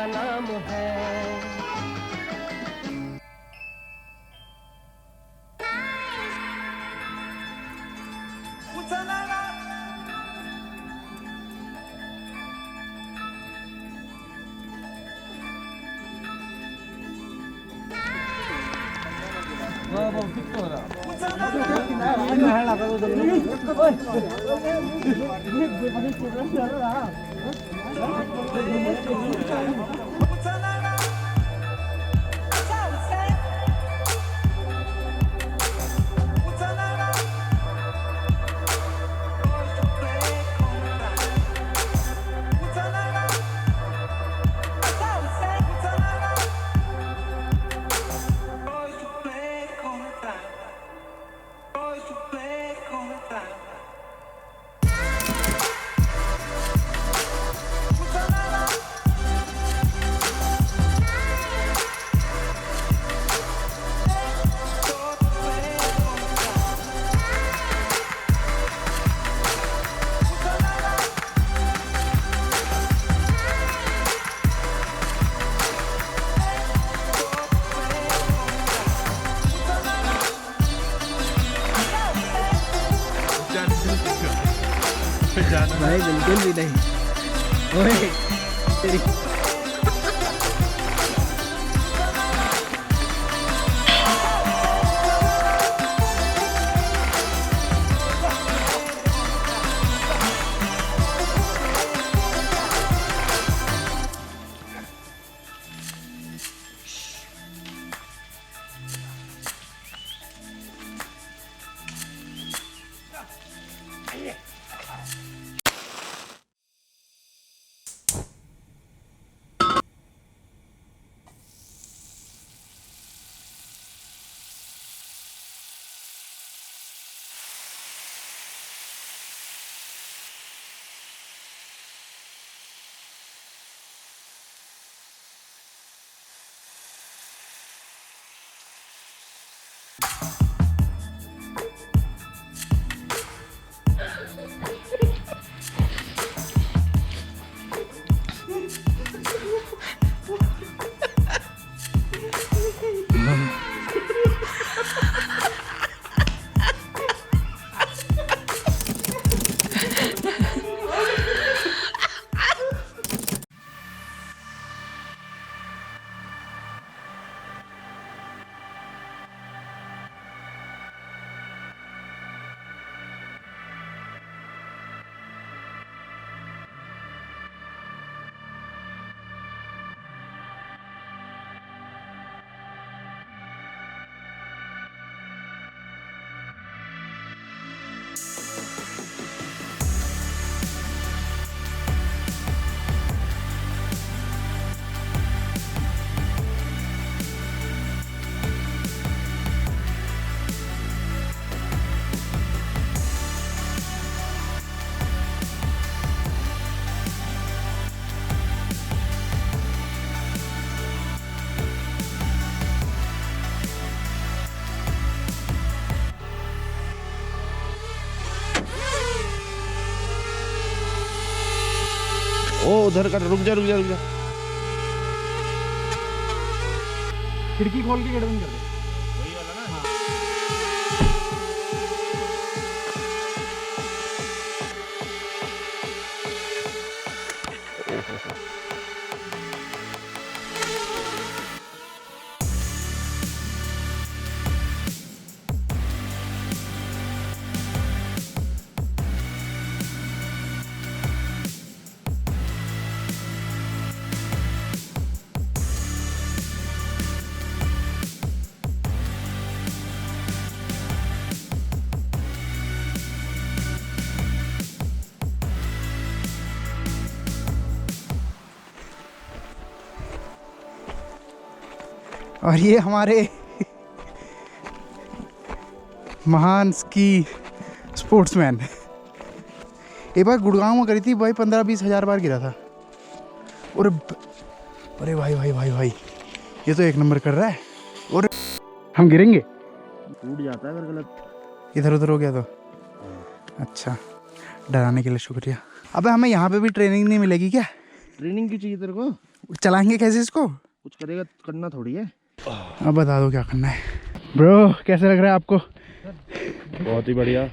नाम है। भाई बिल्कुल भी नहीं। ओए तेरी ओ उधर का रुक जा रुक जा रुक जा। खिड़की खोल के गेट बंद कर दे। और ये हमारे महान स्की स्पोर्ट्समैन। एक बार गुड़गांव में करी थी भाई, 15-20 हज़ार बार गिरा था। और अरे भाई भाई भाई भाई ये तो एक नंबर कर रहा है। और हम गिरेंगे, टूट जाता है अगर गलत इधर उधर हो गया तो। अच्छा, डराने के लिए शुक्रिया। अबे हमें यहाँ पे भी ट्रेनिंग नहीं मिलेगी क्या? ट्रेनिंग क्यों चाहिए तेरे को? चलाएंगे कैसे इसको? कुछ करेगा करना थोड़ी है। अब बता दो क्या करना है। ब्रो कैसे लग रहा है आपको? बहुत ही बढ़िया।